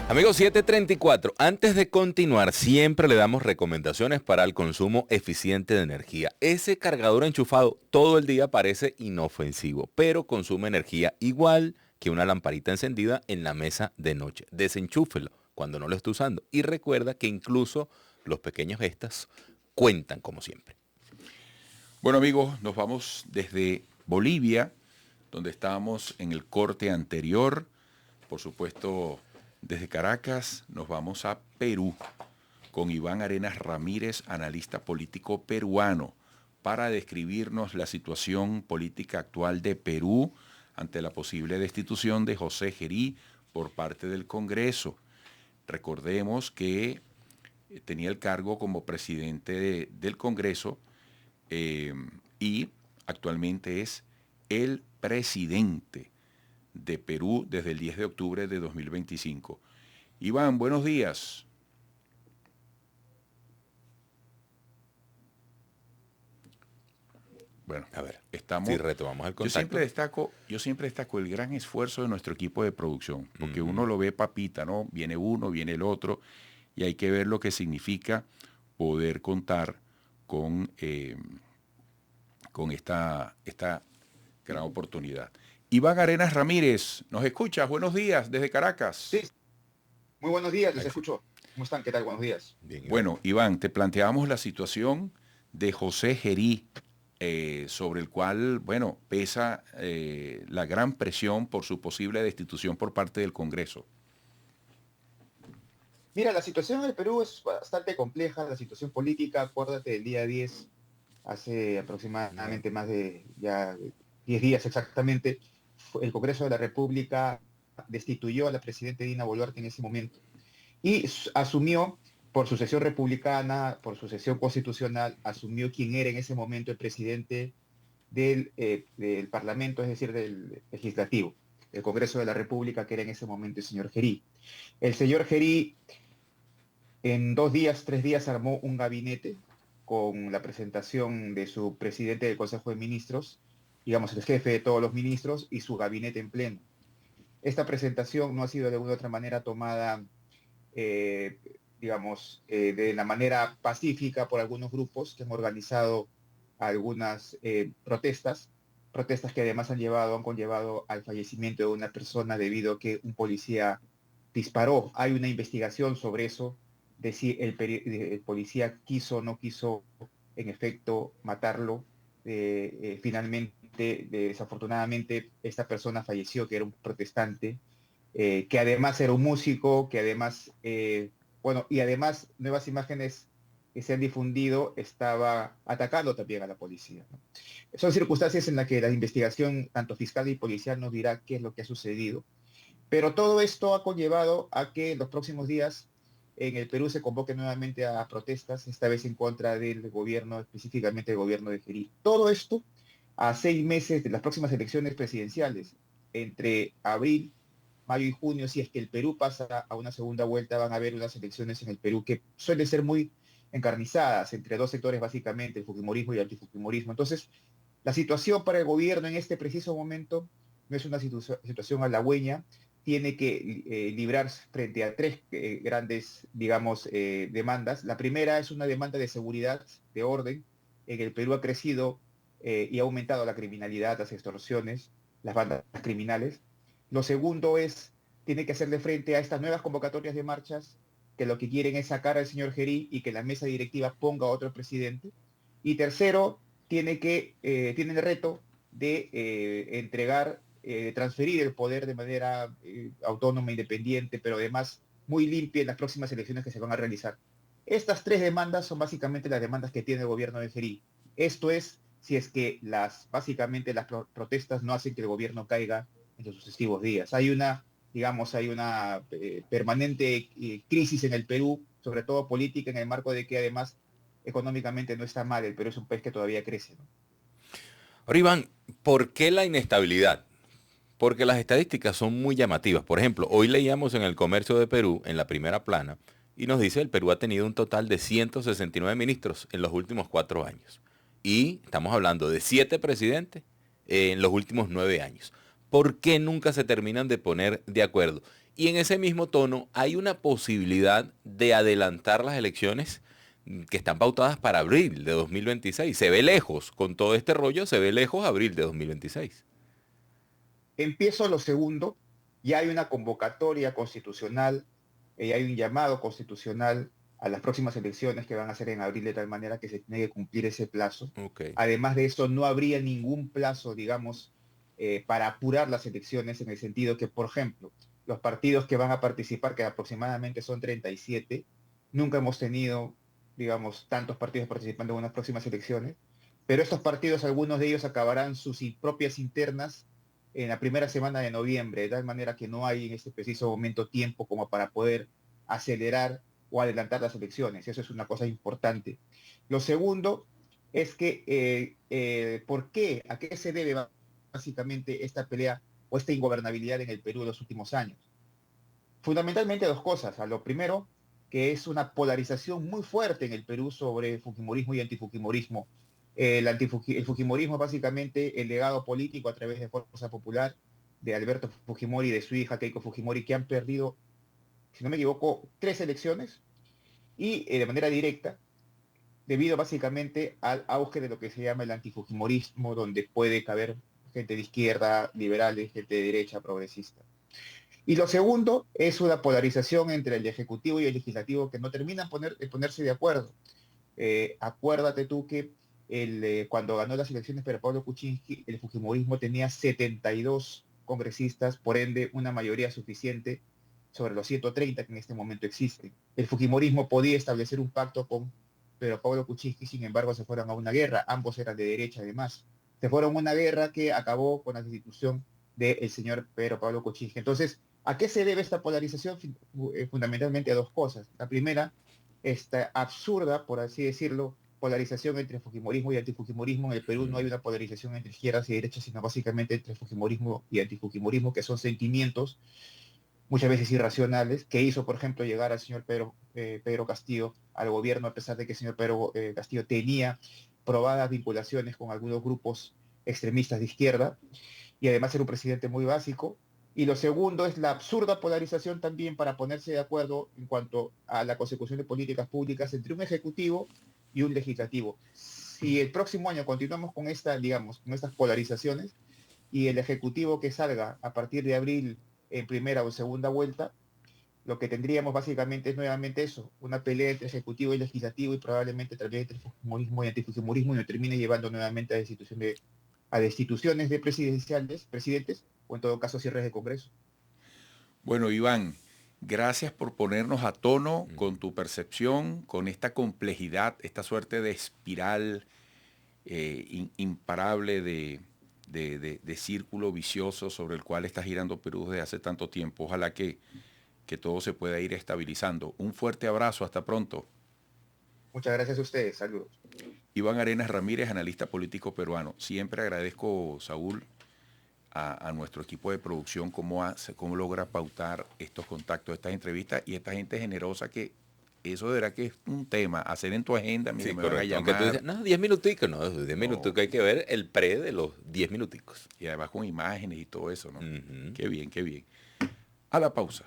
Amigos, 7:34. Antes de continuar, siempre le damos recomendaciones para el consumo eficiente de energía. Ese cargador enchufado todo el día parece inofensivo, pero consume energía igual que una lamparita encendida en la mesa de noche. Desenchúfelo cuando no lo esté usando. Y recuerda que incluso los pequeños gestos cuentan como siempre. Bueno amigos, nos vamos desde Bolivia, donde estábamos en el corte anterior. Por supuesto, desde Caracas nos vamos a Perú con Iván Arenas Ramírez, analista político peruano, para describirnos la situación política actual de Perú ante la posible destitución de José Gerí por parte del Congreso. Recordemos que tenía el cargo como presidente del Congreso y actualmente es el presidente de Perú desde el 10 de octubre de 2025. Iván, buenos días. Bueno, A ver, estamos. si retomamos el contacto. Yo siempre destaco el gran esfuerzo de nuestro equipo de producción, porque uno lo ve papita, ¿no? Viene uno, viene el otro, y hay que ver lo que significa poder contar con esta gran oportunidad. Iván Arenas Ramírez, ¿nos escuchas? Buenos días desde Caracas. Sí, muy buenos días, les escucho. ¿Cómo están? ¿Qué tal? Buenos días. Bien, Iván. Bueno, Iván, te planteamos la situación de José Gerí, sobre el cual, bueno, pesa la gran presión por su posible destitución por parte del Congreso. Mira, la situación en el Perú es bastante compleja, la situación política, acuérdate del día 10, hace aproximadamente más de ya 10 días exactamente, el Congreso de la República destituyó a la presidenta Dina Boluarte en ese momento y asumió por sucesión republicana, por sucesión constitucional, asumió quién era en ese momento el presidente del Parlamento, es decir, del Legislativo, el Congreso de la República, que era en ese momento el señor Gerí. El señor Gerí en 2 días, 3 días armó un gabinete con la presentación de su presidente del Consejo de Ministros, digamos, el jefe de todos los ministros y su gabinete en pleno. Esta presentación no ha sido de alguna otra manera tomada, de la manera pacífica por algunos grupos que han organizado algunas protestas que además han conllevado al fallecimiento de una persona debido a que un policía disparó. Hay una investigación sobre eso, de si el policía quiso o no quiso en efecto matarlo. Finalmente, desafortunadamente, esta persona falleció, que era un protestante, que además era un músico, que además, y además nuevas imágenes que se han difundido estaba atacando también a la policía, ¿no? Son circunstancias en las que la investigación, tanto fiscal y policial, nos dirá qué es lo que ha sucedido. Pero todo esto ha conllevado a que en los próximos días en el Perú se convoque nuevamente a protestas, esta vez en contra del gobierno, específicamente del gobierno de Gerí. Todo esto a 6 meses de las próximas elecciones presidenciales. Entre abril, mayo y junio, si es que el Perú pasa a una segunda vuelta, van a haber unas elecciones en el Perú que suelen ser muy encarnizadas entre dos sectores básicamente, el fujimorismo y el antifujimorismo. Entonces, la situación para el gobierno en este preciso momento no es una situación halagüeña, tiene que librar frente a 3 grandes, digamos, demandas. La primera es una demanda de seguridad, de orden. En el Perú ha crecido y ha aumentado la criminalidad, las extorsiones, las bandas criminales. Lo segundo es, tiene que hacerle frente a estas nuevas convocatorias de marchas, que lo que quieren es sacar al señor Gerí y que la mesa directiva ponga a otro presidente. Y tercero, tiene el reto de transferir el poder de manera autónoma, independiente, pero además muy limpia en las próximas elecciones que se van a realizar. Estas 3 demandas son básicamente las demandas que tiene el gobierno de Gerí. Esto es, si es que básicamente las protestas no hacen que el gobierno caiga en los sucesivos días. Hay una permanente crisis en el Perú, sobre todo política, en el marco de que además económicamente no está mal, el Perú es un país que todavía crece, ¿no? Ahora, Iván, ¿por qué la inestabilidad? Porque las estadísticas son muy llamativas. Por ejemplo, hoy leíamos en el Comercio de Perú, en la primera plana, y nos dice que el Perú ha tenido un total de 169 ministros en los últimos 4 años. Y estamos hablando de 7 presidentes en los últimos 9 años. ¿Por qué nunca se terminan de poner de acuerdo? Y en ese mismo tono, hay una posibilidad de adelantar las elecciones que están pautadas para abril de 2026. Se ve lejos, con todo este rollo, se ve lejos abril de 2026. Empiezo lo segundo, ya hay una convocatoria constitucional, hay un llamado constitucional a las próximas elecciones que van a ser en abril, de tal manera que se tiene que cumplir ese plazo. Okay. Además de eso, no habría ningún plazo, digamos, para apurar las elecciones, en el sentido que, por ejemplo, los partidos que van a participar, que aproximadamente son 37, nunca hemos tenido, digamos, tantos partidos participando en unas próximas elecciones, pero estos partidos, algunos de ellos acabarán sus propias internas en la primera semana de noviembre, de tal manera que no hay en este preciso momento tiempo como para poder acelerar o adelantar las elecciones. Eso es una cosa importante. Lo segundo es que, ¿por qué? ¿A qué se debe básicamente esta pelea o esta ingobernabilidad en el Perú de los últimos años? Fundamentalmente dos cosas. A lo primero, que es una polarización muy fuerte en el Perú sobre fujimorismo y antifujimorismo. El fujimorismo es básicamente el legado político a través de Fuerza Popular de Alberto Fujimori y de su hija Keiko Fujimori, que han perdido, si no me equivoco, 3 elecciones y de manera directa, debido básicamente al auge de lo que se llama el antifujimorismo, donde puede caber gente de izquierda, liberales, gente de derecha, progresista. Y lo segundo es una polarización entre el Ejecutivo y el Legislativo que no terminan de ponerse de acuerdo. Acuérdate tú que cuando ganó las elecciones Pedro Pablo Kuczynski, el fujimorismo tenía 72 congresistas, por ende una mayoría suficiente sobre los 130 que en este momento existen. El fujimorismo podía establecer un pacto con Pedro Pablo Kuczynski, sin embargo se fueron a una guerra, ambos eran de derecha además. Se fueron a una guerra que acabó con la destitución del señor Pedro Pablo Kuczynski. Entonces, ¿a qué se debe esta polarización? Fundamentalmente a dos cosas. La primera, esta absurda, por así decirlo, polarización entre fujimorismo y antifujimorismo. En el Perú no hay una polarización entre izquierdas y derechas, sino básicamente entre fujimorismo y antifujimorismo, que son sentimientos muchas veces irracionales, que hizo, por ejemplo, llegar al señor Pedro Castillo al gobierno, a pesar de que el señor Pedro Castillo tenía probadas vinculaciones con algunos grupos extremistas de izquierda, y además era un presidente muy básico. Y lo segundo es la absurda polarización también para ponerse de acuerdo en cuanto a la consecución de políticas públicas entre un ejecutivo y un legislativo. Si el próximo año continuamos con digamos, con estas polarizaciones, y el ejecutivo que salga a partir de abril en primera o segunda vuelta, lo que tendríamos básicamente es nuevamente eso, una pelea entre ejecutivo y legislativo, y probablemente también entre fujimorismo y antifujimorismo, y nos termine llevando nuevamente a destituciones de presidentes, o en todo caso cierres de Congreso. Bueno, Iván, gracias por ponernos a tono con tu percepción, con esta complejidad, esta suerte de espiral imparable de círculo vicioso sobre el cual está girando Perú desde hace tanto tiempo. Ojalá que todo se pueda ir estabilizando. Un fuerte abrazo, hasta pronto. Muchas gracias a ustedes, saludos. Iván Arenas Ramírez, analista político peruano. Siempre agradezco, Saúl, a nuestro equipo de producción cómo logra pautar estos contactos, estas entrevistas, y esta gente generosa que eso de verdad que es un tema, hacer en tu agenda, mira, Sí, me van a correcto. llamar. Aunque tú dices, no, 10 minuticos, no, 10 minuticos, hay que ver el pre de los 10 minuticos. Y además con imágenes y todo eso, ¿no? Qué bien, qué bien. A la pausa.